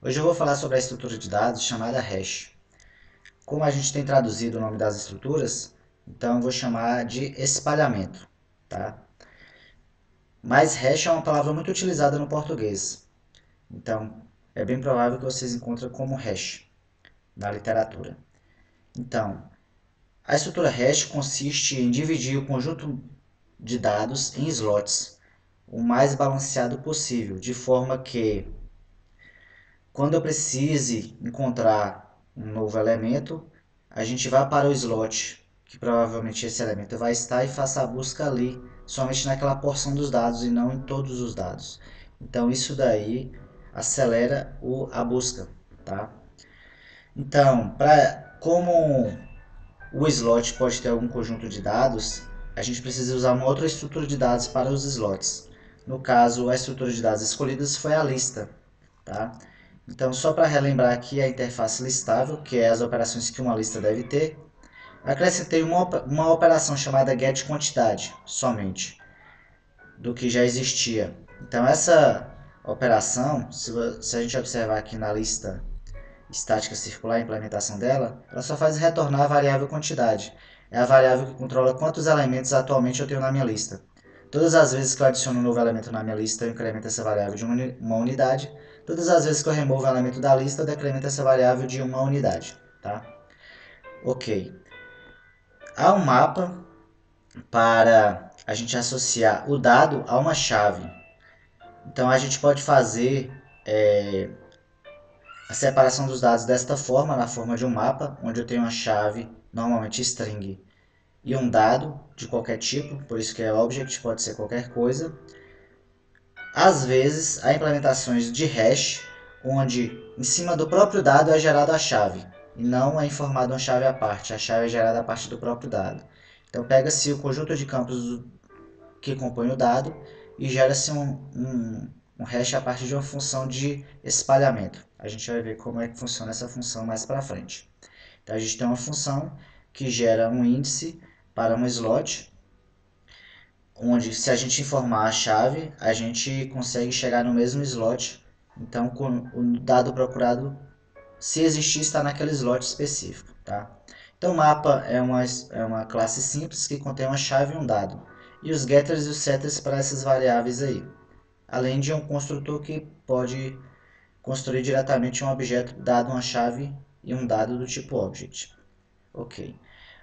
Hoje eu vou falar sobre a estrutura de dados chamada hash. Como a gente tem traduzido o nome das estruturas, então eu vou chamar de espalhamento, tá? Mas hash é uma palavra muito utilizada no português, então é bem provável que vocês encontrem como hash na literatura. Então, a estrutura hash consiste em dividir o conjunto de dados em slots, o mais balanceado possível, de forma que quando eu precise encontrar um novo elemento, a gente vai para o slot, que provavelmente esse elemento vai estar, e faça a busca ali, somente naquela porção dos dados e não em todos os dados. Então isso daí acelera a busca, tá? Então, como o slot pode ter algum conjunto de dados, a gente precisa usar uma outra estrutura de dados para os slots. No caso, a estrutura de dados escolhida foi a lista, tá? Então, só para relembrar aqui a interface listável, que é as operações que uma lista deve ter, acrescentei uma operação chamada getQuantidade, somente, do que já existia. Então, essa operação, se a gente observar aqui na lista estática circular, a implementação dela, ela só faz retornar a variável quantidade. É a variável que controla quantos elementos atualmente eu tenho na minha lista. Todas as vezes que eu adiciono um novo elemento na minha lista, eu incremento essa variável de uma unidade. Todas as vezes que eu removo um elemento da lista, eu decremento essa variável de uma unidade. Tá? Ok. Há um mapa para a gente associar o dado a uma chave. Então a gente pode fazer a separação dos dados desta forma, na forma de um mapa, onde eu tenho uma chave, normalmente string, e um dado de qualquer tipo, por isso que é object, pode ser qualquer coisa. Às vezes, há implementações de hash, onde em cima do próprio dado é gerada a chave, e não é informada uma chave à parte, a chave é gerada a partir do próprio dado. Então pega-se o conjunto de campos que compõe o dado e gera-se um hash a partir de uma função de espalhamento. A gente vai ver como é que funciona essa função mais para frente. Então a gente tem uma função que gera um índice para um slot, onde se a gente informar a chave, a gente consegue chegar no mesmo slot. Então o dado procurado, se existir, está naquele slot específico. Tá? Então, mapa é uma classe simples que contém uma chave e um dado. E os getters e os setters para essas variáveis aí. Além de um construtor que pode construir diretamente um objeto dado uma chave e um dado do tipo object. Ok.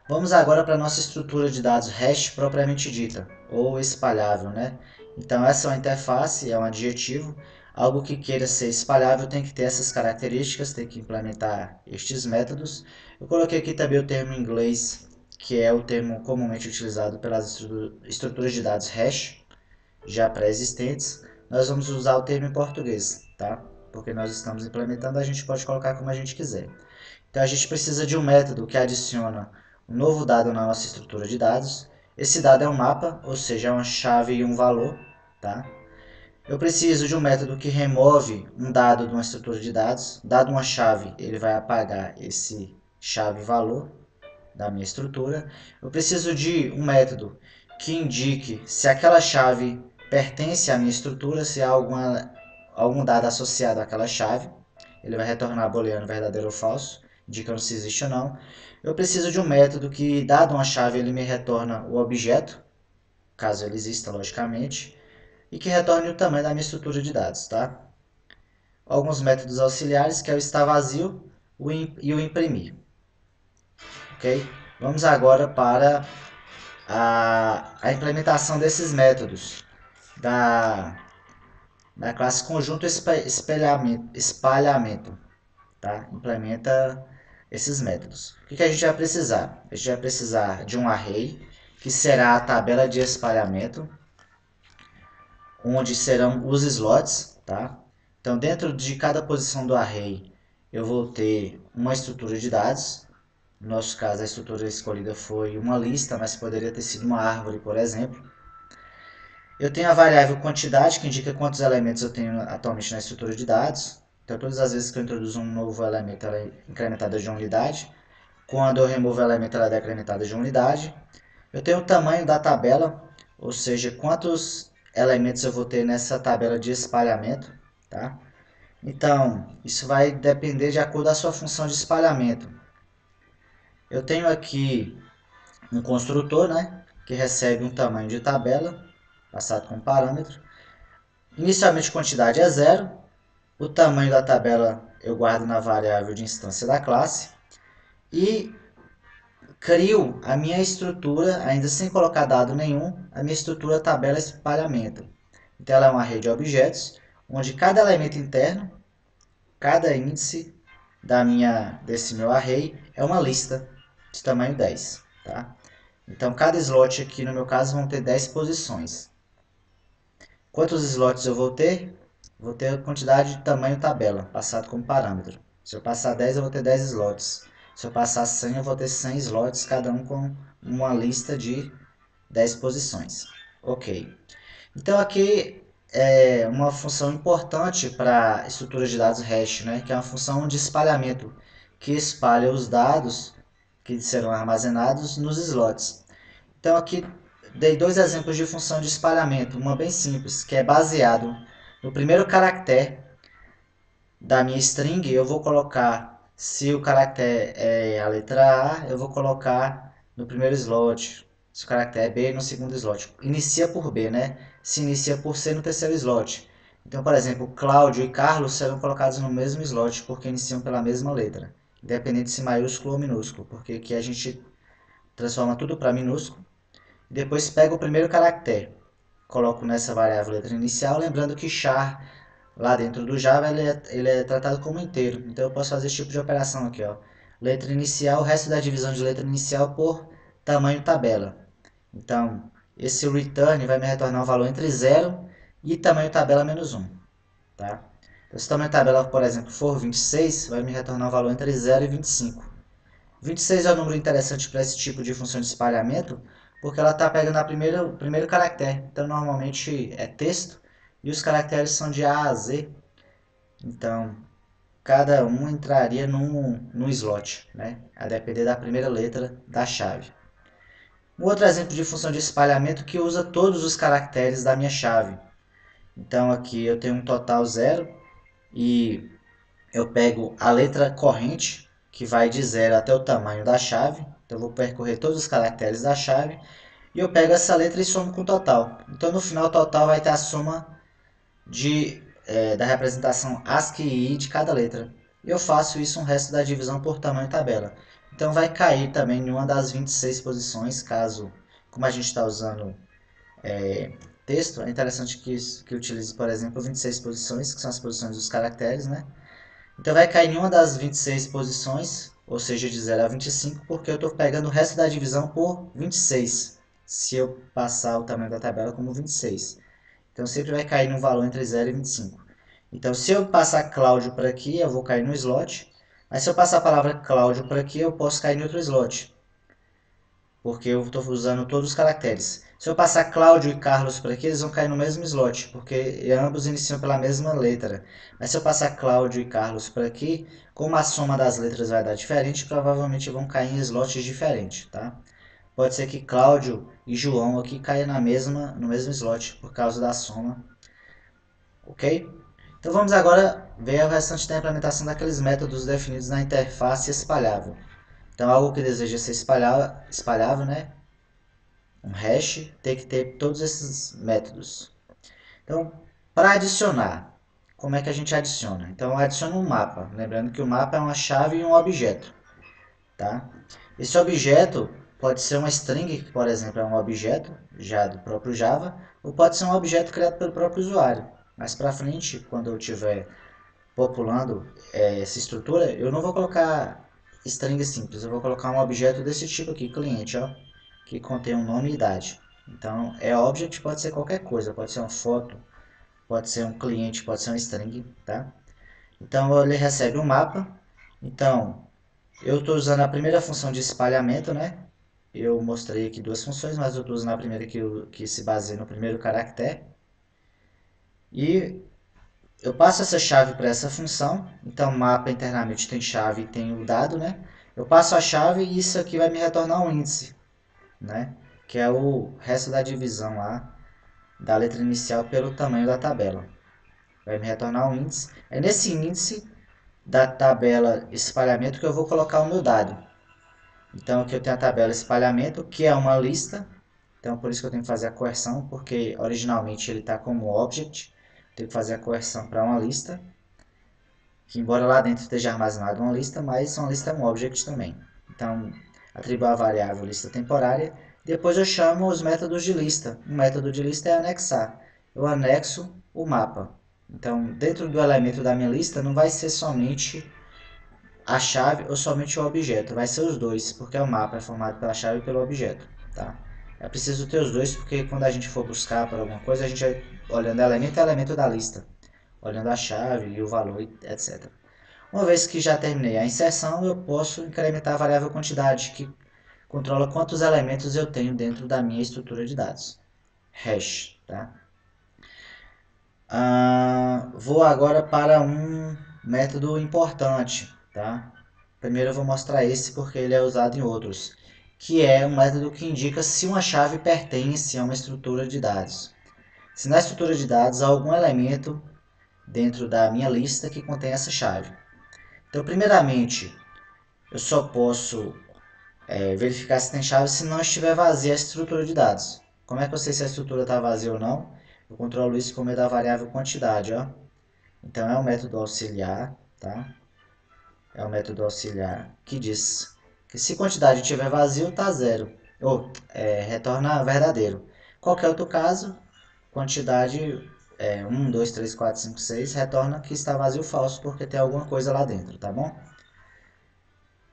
Vamos agora para a nossa estrutura de dados hash propriamente dita, ou espalhável, né? Então essa é uma interface, é um adjetivo. Algo que queira ser espalhável tem que ter essas características, tem que implementar estes métodos. Eu coloquei aqui também o termo em inglês, que é o termo comumente utilizado pelas estruturas de dados hash, já pré-existentes. Nós vamos usar o termo em português, tá? Porque nós estamos implementando, a gente pode colocar como a gente quiser. Então a gente precisa de um método que adiciona um novo dado na nossa estrutura de dados. Esse dado é um mapa, ou seja, é uma chave e um valor. Tá? Eu preciso de um método que remove um dado de uma estrutura de dados. Dado uma chave, ele vai apagar esse chave valor da minha estrutura. Eu preciso de um método que indique se aquela chave pertence à minha estrutura, se há algum dado associado àquela chave. Ele vai retornar booleano verdadeiro ou falso, indicando se existe ou não. Eu preciso de um método que, dado uma chave, ele me retorna o objeto, caso ele exista, logicamente, e que retorne o tamanho da minha estrutura de dados. Tá? Alguns métodos auxiliares, que é o está vazio e o imprimir. Okay? Vamos agora para a implementação desses métodos da classe conjunto espalhamento. Tá? Implementa esses métodos. O que a gente vai precisar? A gente vai precisar de um array, que será a tabela de espalhamento, onde serão os slots. Tá? Então, dentro de cada posição do array, eu vou ter uma estrutura de dados. No nosso caso, a estrutura escolhida foi uma lista, mas poderia ter sido uma árvore, por exemplo. Eu tenho a variável quantidade, que indica quantos elementos eu tenho atualmente na estrutura de dados. Então, todas as vezes que eu introduzo um novo elemento, ela é incrementada de uma unidade. Quando eu removo o elemento, ela é decrementada de uma unidade. Eu tenho o tamanho da tabela, ou seja, quantos elementos eu vou ter nessa tabela de espalhamento. Tá? Então, isso vai depender de acordo com a sua função de espalhamento. Eu tenho aqui um construtor, né, que recebe um tamanho de tabela, passado como parâmetro. Inicialmente a quantidade é zero, o tamanho da tabela eu guardo na variável de instância da classe e crio a minha estrutura, ainda sem colocar dado nenhum, a minha estrutura tabela espalhamento. Então ela é uma array de objetos, onde cada elemento interno, cada índice desse meu array é uma lista de tamanho 10. Tá? Então cada slot aqui no meu caso vão ter 10 posições. Quantos slots eu vou ter? Vou ter a quantidade de tamanho tabela, passado como parâmetro. Se eu passar 10, eu vou ter 10 slots. Se eu passar 100, eu vou ter 100 slots, cada um com uma lista de 10 posições. Ok. Então aqui é uma função importante para estruturas de dados hash, né? Que é uma função de espalhamento, que espalha os dados que serão armazenados nos slots. Então aqui dei dois exemplos de função de espalhamento, uma bem simples, que é baseado no primeiro caractere da minha string. Eu vou colocar, se o caractere é a letra A, eu vou colocar no primeiro slot. Se o caractere é B, no segundo slot. Inicia por B, né? Se inicia por C, no terceiro slot. Então, por exemplo, Cláudio e Carlos serão colocados no mesmo slot, porque iniciam pela mesma letra, independente se maiúsculo ou minúsculo, porque aqui a gente transforma tudo para minúsculo. Depois pego o primeiro caractere, coloco nessa variável letra inicial, lembrando que char lá dentro do Java ele é tratado como inteiro. Então eu posso fazer esse tipo de operação aqui, ó. Letra inicial, o resto da divisão de letra inicial por tamanho tabela. Então esse return vai me retornar um valor entre 0 e tamanho tabela menos 1. Tá? Então, se o tamanho tabela, por exemplo, for 26, vai me retornar um valor entre 0 e 25. 26 é um número interessante para esse tipo de função de espalhamento, porque ela está pegando o primeiro caractere. Então, normalmente é texto, e os caracteres são de A a Z. Então, cada um entraria num slot, né? A depender da primeira letra da chave. Um outro exemplo de função de espalhamento que usa todos os caracteres da minha chave. Então, aqui eu tenho um total 0 e eu pego a letra corrente, que vai de 0 até o tamanho da chave. Então eu vou percorrer todos os caracteres da chave e eu pego essa letra e somo com o total. Então no final o total vai ter a soma da representação ASCII de cada letra. E eu faço isso um resto da divisão por tamanho tabela. Então vai cair também em uma das 26 posições, caso, como a gente está usando texto, é interessante que utilize, por exemplo, 26 posições, que são as posições dos caracteres, né? Então vai cair em uma das 26 posições, ou seja, de 0 a 25, porque eu estou pegando o resto da divisão por 26, se eu passar o tamanho da tabela como 26. Então sempre vai cair num valor entre 0 e 25. Então se eu passar Cláudio para aqui, eu vou cair no slot, mas se eu passar a palavra Cláudio para aqui, eu posso cair em outro slot, porque eu estou usando todos os caracteres. Se eu passar Cláudio e Carlos por aqui, eles vão cair no mesmo slot, porque ambos iniciam pela mesma letra. Mas se eu passar Cláudio e Carlos por aqui, como a soma das letras vai dar diferente, provavelmente vão cair em slots diferentes, tá? Pode ser que Cláudio e João aqui caia no mesmo slot, por causa da soma, ok? Então vamos agora ver o restante da implementação daqueles métodos definidos na interface espalhável. Então algo que deseja ser espalhável, né? Um hash tem que ter todos esses métodos. Então, para adicionar, como é que a gente adiciona? Então, adiciona um mapa. Lembrando que o mapa é uma chave e um objeto. Tá? Esse objeto pode ser uma string, que, por exemplo, é um objeto já do próprio Java, ou pode ser um objeto criado pelo próprio usuário. Mais para frente, quando eu estiver populando essa estrutura, eu não vou colocar string simples, eu vou colocar um objeto desse tipo aqui, cliente, ó, que contém um nome e idade. Então, object pode ser qualquer coisa, pode ser uma foto, pode ser um cliente, pode ser um string, tá? Então, ele recebe um mapa. Então, eu estou usando a primeira função de espalhamento, né? Eu mostrei aqui duas funções, mas eu estou usando a primeira que se baseia no primeiro caractere. E eu passo essa chave para essa função. Então, o mapa internamente tem chave e tem o dado, né? Eu passo a chave e isso aqui vai me retornar um índice, né? Que é o resto da divisão lá da letra inicial pelo tamanho da tabela. vai me retornar um índice. É nesse índice da tabela espalhamento que eu vou colocar o meu dado. Então aqui eu tenho a tabela espalhamento, que é uma lista. Então por isso que eu tenho que fazer a coerção, porque originalmente ele está como object. Tenho que fazer a coerção para uma lista, que embora lá dentro esteja armazenado uma lista, mas uma lista é um object também. Então atribuo a variável lista temporária. Depois eu chamo os métodos de lista. Um método de lista é anexar. Eu anexo o mapa. Então dentro do elemento da minha lista não vai ser somente a chave ou somente o objeto. Vai ser os dois, porque o mapa é formado pela chave e pelo objeto. Tá? É preciso ter os dois, porque quando a gente for buscar por alguma coisa, a gente vai olhando elemento a elemento da lista. Olhando a chave e o valor, etc. Uma vez que já terminei a inserção, eu posso incrementar a variável quantidade, que controla quantos elementos eu tenho dentro da minha estrutura de dados. Hash. Tá? Vou agora para um método importante. Tá? Primeiro eu vou mostrar esse porque ele é usado em outros, que é um método que indica se uma chave pertence a uma estrutura de dados. Se na estrutura de dados há algum elemento dentro da minha lista que contém essa chave. Então, primeiramente, eu só posso verificar se tem chave se não estiver vazia a estrutura de dados. Como é que eu sei se a estrutura está vazia ou não? Eu controlo isso por meio da variável quantidade. Ó. Então, é um método auxiliar, tá? É o método auxiliar que diz que se quantidade estiver vazio, está zero, ou retorna verdadeiro. Qualquer outro caso, quantidade 1, 2, 3, 4, 5, 6, retorna que está vazio falso, porque tem alguma coisa lá dentro, tá bom?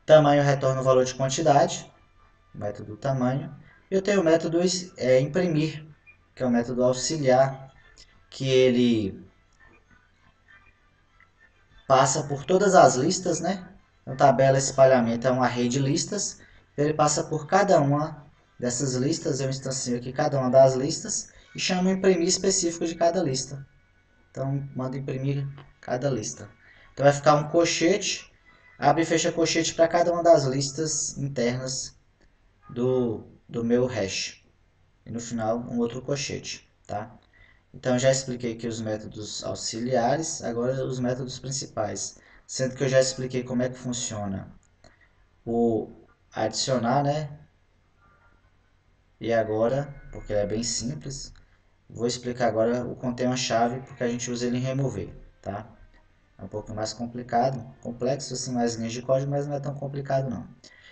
Tamanho retorna o valor de quantidade, método tamanho. E eu tenho o método imprimir, que é o método auxiliar, que ele passa por todas as listas, né? A tabela espalhamento é um array de listas. Ele passa por cada uma dessas listas. Eu instancio aqui cada uma das listas e chamo imprimir específico de cada lista. Então, mando imprimir cada lista. Então, vai ficar um colchete. Abre e fecha colchete para cada uma das listas internas do meu hash. E no final, um outro colchete. Tá? Então, já expliquei aqui os métodos auxiliares, agora os métodos principais. Sendo que eu já expliquei como é que funciona o adicionar, né? E agora, porque é bem simples, vou explicar agora o contém uma chave, porque a gente usa ele em remover, tá? É um pouco mais complicado, complexo, assim, mais linhas de código, mas não é tão complicado não.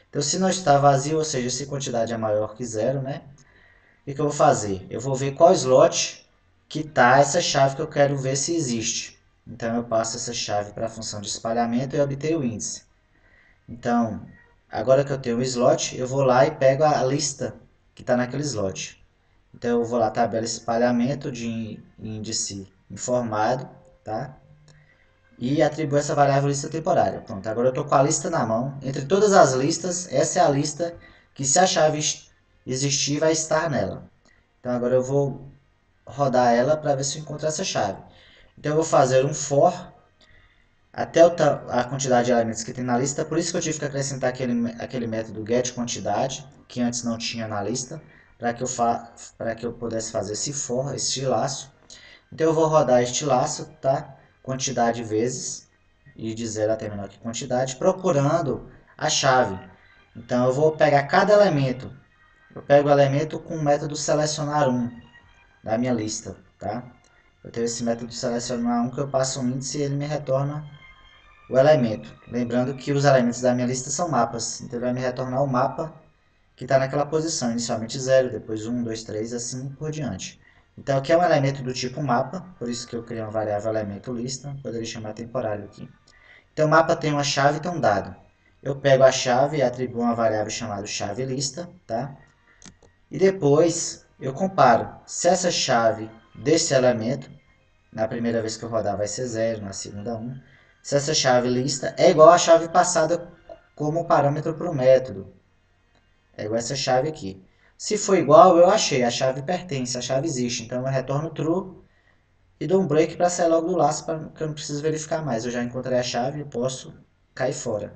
Então, se não está vazio, ou seja, se a quantidade é maior que zero, né? O que eu vou fazer? Eu vou ver qual slot que está essa chave que eu quero ver se existe. Então, eu passo essa chave para a função de espalhamento e obtenho o índice. Então, agora que eu tenho o slot, eu vou lá e pego a lista que está naquele slot. Então, eu vou lá, tabela espalhamento de índice informado, tá? E atribuo essa variável lista temporária. Pronto, agora eu estou com a lista na mão. Entre todas as listas, essa é a lista que, se a chave existir, vai estar nela. Então, agora eu vou rodar ela para ver se eu encontro essa chave. Então, eu vou fazer um for até a quantidade de elementos que tem na lista. Por isso que eu tive que acrescentar aquele método getQuantidade, que antes não tinha na lista, para que eu pudesse fazer esse for, este laço. Então eu vou rodar este laço, tá? Quantidade vezes, e de 0 até menor que quantidade, procurando a chave. Então eu vou pegar cada elemento. Eu pego o elemento com o método selecionar 1 da minha lista, tá? Eu tenho esse método selecionar 1 que eu passo um índice e ele me retorna o elemento. Lembrando que os elementos da minha lista são mapas, então ele vai me retornar o mapa que está naquela posição, inicialmente 0, depois 1, 2, 3, assim por diante. Então aqui é um elemento do tipo mapa, por isso que eu criei uma variável elemento lista, poderia chamar temporário aqui. Então o mapa tem uma chave e tem um dado. Eu pego a chave e atribuo uma variável chamada chave lista, tá? E depois eu comparo se essa chave desse elemento, na primeira vez que eu rodar vai ser 0, na segunda 1, se essa chave lista é igual à chave passada como parâmetro para o método. É igual essa chave aqui. Se for igual, eu achei, a chave pertence, a chave existe. Então eu retorno true e dou um break para sair logo do laço, para que eu não preciso verificar mais. Eu já encontrei a chave e posso cair fora.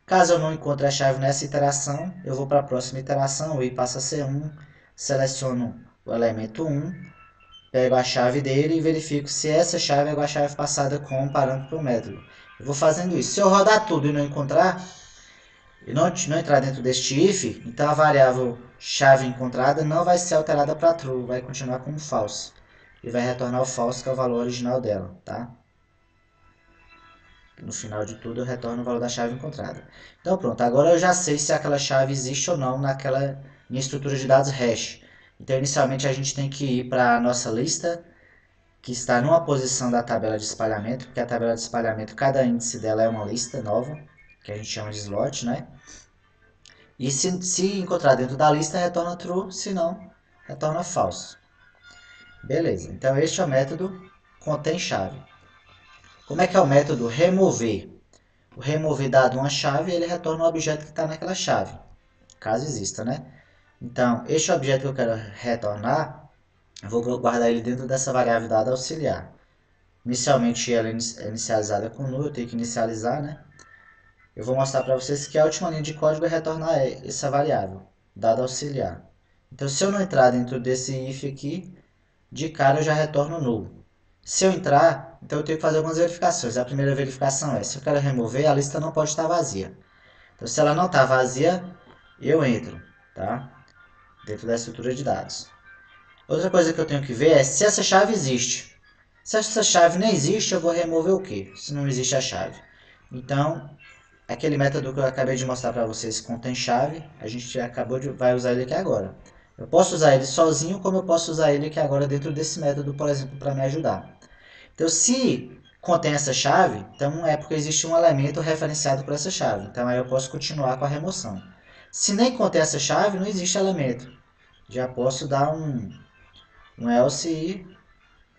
Caso eu não encontre a chave nessa iteração, eu vou para a próxima iteração, o i passa a ser 1, seleciono o elemento 1 pego a chave dele e verifico se essa chave é igual à chave passada com um parâmetro para o método. Eu vou fazendo isso. Se eu rodar tudo e não encontrar, e não entrar dentro deste if, então a variável chave encontrada não vai ser alterada para true, vai continuar como false. E vai retornar o false, que é o valor original dela, tá? No final de tudo, eu retorno o valor da chave encontrada. Então pronto, agora eu já sei se aquela chave existe ou não naquela minha estrutura de dados hash. Então inicialmente a gente tem que ir para a nossa lista, que está numa posição da tabela de espalhamento, porque a tabela de espalhamento, cada índice dela é uma lista nova, que a gente chama de slot, né? E se encontrar dentro da lista, retorna true, se não, retorna false. Beleza, então este é o método contém chave. Como é que é o método remover? O remover dado uma chave, ele retorna o objeto que está naquela chave, caso exista, né? Então, este objeto que eu quero retornar, eu vou guardar ele dentro dessa variável dada auxiliar. Inicialmente ela é inicializada com null, eu tenho que inicializar, né? Eu vou mostrar para vocês que a última linha de código é retornar essa variável, dada auxiliar. Então, se eu não entrar dentro desse if aqui, de cara eu já retorno null. Se eu entrar, então eu tenho que fazer algumas verificações. A primeira verificação é, se eu quero remover, a lista não pode estar vazia. Então, se ela não está vazia, eu entro, tá? Dentro da estrutura de dados. Outra coisa que eu tenho que ver é se essa chave existe. Se essa chave não existe, eu vou remover o quê? Se não existe a chave. Então, aquele método que eu acabei de mostrar para vocês que contém chave, a gente vai usar ele aqui agora. Eu posso usar ele sozinho, como eu posso usar ele aqui agora dentro desse método, por exemplo, para me ajudar. Então, se contém essa chave, então é porque existe um elemento referenciado por essa chave. Então, aí eu posso continuar com a remoção. Se nem contém essa chave, não existe elemento. Já posso dar um else e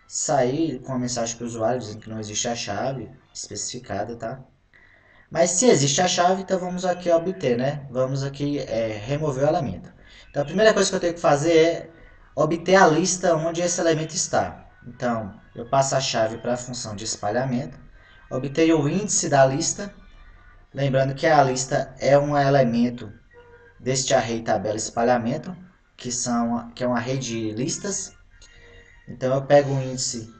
sair com a mensagem para o usuário dizendo que não existe a chave especificada, tá? Mas se existe a chave, então vamos aqui obter, né? Vamos aqui remover o elemento. Então a primeira coisa que eu tenho que fazer é obter a lista onde esse elemento está. Então eu passo a chave para a função de espalhamento, obtenho o índice da lista, lembrando que a lista é um elemento deste array tabela espalhamento, que é um array de listas. Então eu pego o índice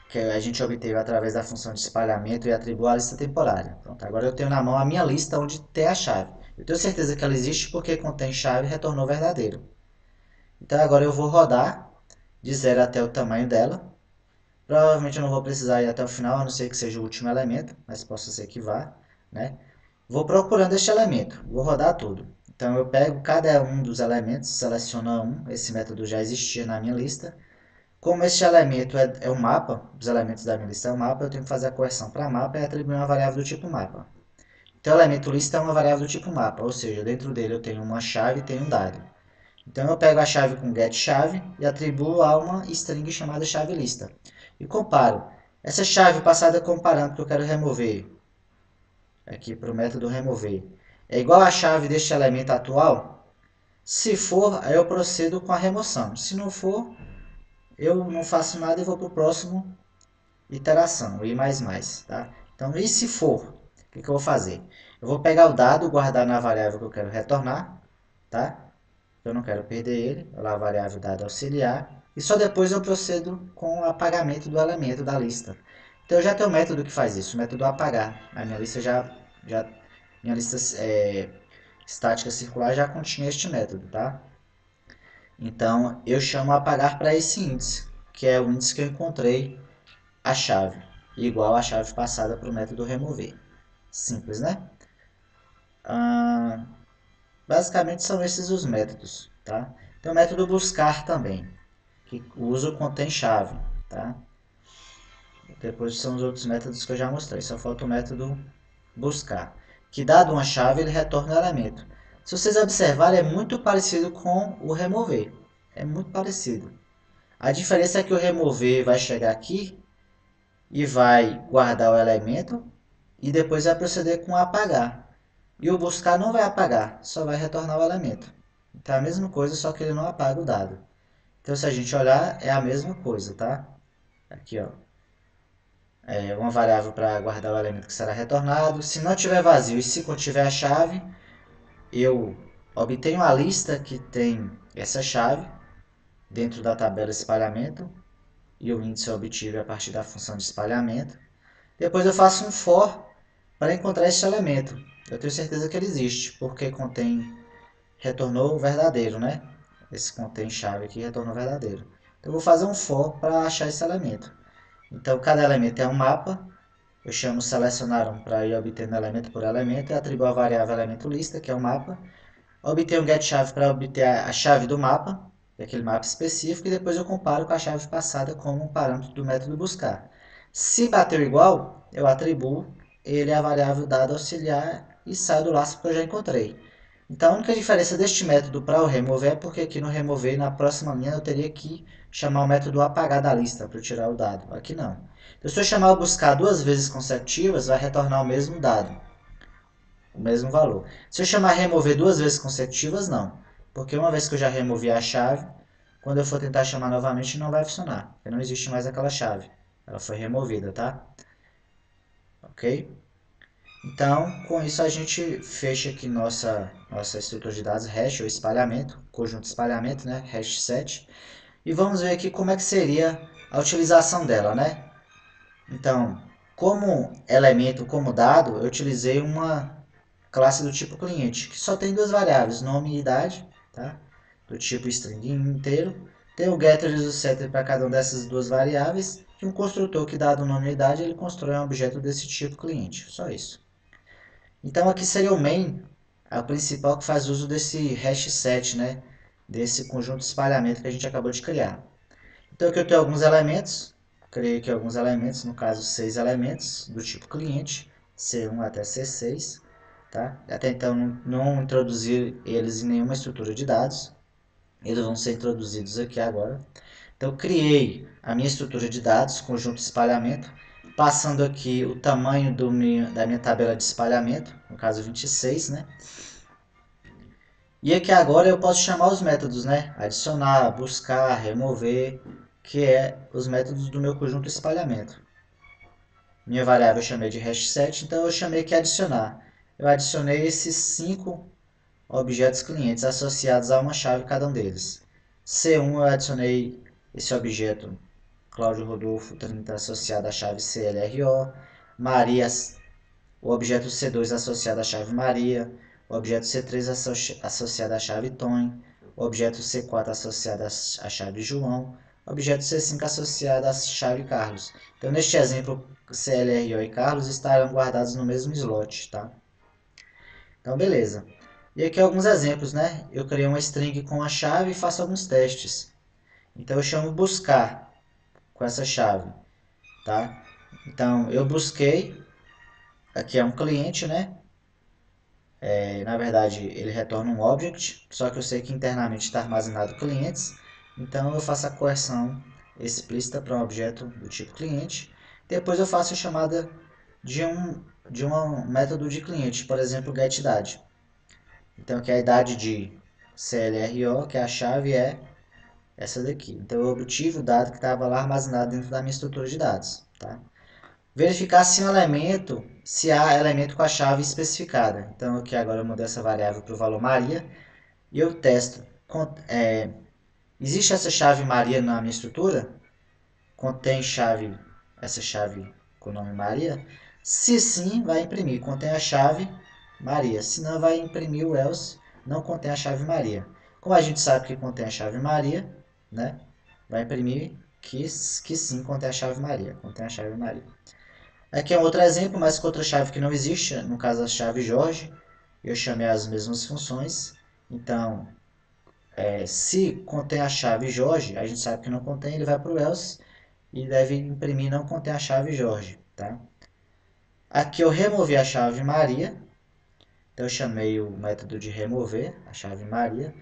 que a gente obteve através da função de espalhamento e atribuo a lista temporária. Pronto, agora eu tenho na mão a minha lista onde tem a chave. Eu tenho certeza que ela existe porque contém chave e retornou verdadeiro. Então agora eu vou rodar de 0 até o tamanho dela. Provavelmente eu não vou precisar ir até o final, a não ser que seja o último elemento, mas possa ser que vá, né? Vou procurando este elemento, vou rodar tudo. Então eu pego cada um dos elementos, seleciono um, esse método já existia na minha lista. Como este elemento é um mapa, os elementos da minha lista é um mapa, eu tenho que fazer a correção para mapa e atribuir uma variável do tipo mapa. Então o elemento lista é uma variável do tipo mapa, ou seja, dentro dele eu tenho uma chave e tenho um dado. Então eu pego a chave com getChave e atribuo a uma string chamada chave lista. E comparo. Essa chave passada com o parâmetro que eu quero remover, aqui para o método remover, é igual à chave deste elemento atual? Se for, aí eu procedo com a remoção. Se não for, eu não faço nada e vou para o próximo iteração, o i++, tá? Então, e se for, o que eu vou fazer? Eu vou pegar o dado, guardar na variável que eu quero retornar, tá? Eu não quero perder ele, lá a variável dado auxiliar, e só depois eu procedo com o apagamento do elemento da lista. Então, eu já tenho um método que faz isso, o método apagar. A minha lista minha lista estática circular já continha este método, tá? Então, eu chamo apagar para esse índice, que é o índice que eu encontrei a chave, igual a chave passada para o método remover. Simples, né? Basicamente são esses os métodos, tá? Tem o método buscar também, que o uso contém chave, tá? Depois são os outros métodos que eu já mostrei, só falta o método buscar, que dado uma chave ele retorna o elemento. Se vocês observarem, é muito parecido com o remover, é muito parecido. A diferença é que o remover vai chegar aqui e vai guardar o elemento e depois vai proceder com o apagar. E o buscar não vai apagar, só vai retornar o elemento. Então é a mesma coisa, só que ele não apaga o dado. Então se a gente olhar, é a mesma coisa, tá? Aqui, ó. É uma variável para guardar o elemento que será retornado. Se não tiver vazio e se contiver a chave, eu obtenho a lista que tem essa chave dentro da tabela espalhamento e o índice eu obtive a partir da função de espalhamento. Depois eu faço um for para encontrar esse elemento. Eu tenho certeza que ele existe, porque retornou verdadeiro, né? Esse contém chave aqui retornou verdadeiro. Então eu vou fazer um for para achar esse elemento. Então cada elemento é um mapa. Eu chamo selecionar para ir obtendo elemento por elemento e atribuo a variável elemento lista, que é o mapa. Obtenho um getChave para obter a chave do mapa, daquele mapa específico, e depois eu comparo com a chave passada como um parâmetro do método buscar. Se bateu igual, eu atribuo ele à variável dado auxiliar e saio do laço que eu já encontrei. Então a única diferença deste método para o remover é porque aqui no remover, na próxima linha, eu teria que chamar o método apagar da lista para tirar o dado. Aqui não. Então, se eu chamar o buscar duas vezes consecutivas, vai retornar o mesmo dado, o mesmo valor. Se eu chamar remover duas vezes consecutivas, não. Porque uma vez que eu já removi a chave, quando eu for tentar chamar novamente, não vai funcionar. Porque não existe mais aquela chave. Ela foi removida, tá? Ok? Então, com isso a gente fecha aqui nossa estrutura de dados hash ou espalhamento, conjunto de espalhamento, né? Hash set. E vamos ver aqui como é que seria a utilização dela, né? Então, como elemento, como dado, eu utilizei uma classe do tipo cliente, que só tem duas variáveis, nome e idade, tá? Do tipo string inteiro. Tem o getter e o setter para cada uma dessas duas variáveis, e um construtor que, dado o nome e idade, ele constrói um objeto desse tipo cliente, só isso. Então aqui seria o main, a principal que faz uso desse hash set, né? Desse conjunto de espalhamento que a gente acabou de criar. Então aqui eu tenho alguns elementos, criei aqui alguns elementos, no caso 6 elementos do tipo cliente, C1 até C6. Tá? Até então não introduzi eles em nenhuma estrutura de dados, eles vão ser introduzidos aqui agora. Então criei a minha estrutura de dados, conjunto de espalhamento, passando aqui o tamanho da minha tabela de espalhamento, no caso 26, né? E aqui agora eu posso chamar os métodos, né? Adicionar, buscar, remover, que é os métodos do meu conjunto de espalhamento. Minha variável eu chamei de hashset, então eu chamei aqui adicionar. Eu adicionei esses 5 objetos clientes associados a uma chave cada um deles. C1 eu adicionei esse objeto Cláudio Rodolfo 30 associado à chave CLRO, Maria, o objeto C2 associado à chave Maria, o objeto C3 associado à chave Tony, o objeto C4 associado à chave João, o objeto C5 associado à chave Carlos. Então, neste exemplo, CLRO e Carlos estarão guardados no mesmo slot, tá? Então, beleza. E aqui alguns exemplos, né? Eu criei uma string com a chave e faço alguns testes. Então, eu chamo buscar com essa chave, tá? Então, eu busquei, aqui é um cliente, né? Na verdade, ele retorna um object, só que eu sei que internamente está armazenado clientes, então eu faço a coerção explícita para um objeto do tipo cliente. Depois eu faço a chamada de um método de cliente, por exemplo, getIdade. Então aqui a idade de CLRO, que é a chave, é essa daqui. Então eu obtive o dado que estava lá armazenado dentro da minha estrutura de dados. Tá? Verificar se há elemento com a chave especificada. Então aqui agora eu mudei essa variável para o valor Maria e eu testo. Existe essa chave Maria na minha estrutura? Contém essa chave com o nome Maria? Se sim, vai imprimir. Contém a chave Maria. Se não, vai imprimir o else. Não contém a chave Maria. Como a gente sabe que contém a chave Maria, né? Vai imprimir que sim contém a chave Maria. Contém a chave Maria. Aqui é um outro exemplo, mas com outra chave que não existe, no caso a chave Jorge. Eu chamei as mesmas funções. Então, se contém a chave Jorge, a gente sabe que não contém, ele vai para o else e deve imprimir não contém a chave Jorge. Tá? Aqui eu removi a chave Maria. Então eu chamei o método de remover, a chave Maria.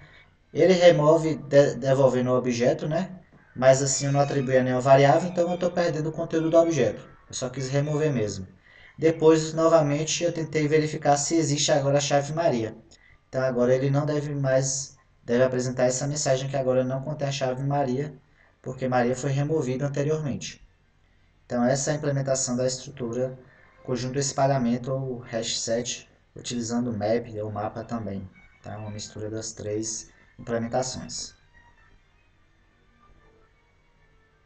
Ele remove devolvendo o objeto, né? Mas assim eu não atribuí a nenhuma variável, então eu estou perdendo o conteúdo do objeto. Eu só quis remover mesmo. Depois, novamente, eu tentei verificar se existe agora a chave Maria. Então agora ele não deve apresentar essa mensagem que agora não contém a chave Maria, porque Maria foi removida anteriormente. Então essa é a implementação da estrutura conjunto espalhamento ou hash set, utilizando o map ou mapa também. Tá? Uma mistura das três implementações.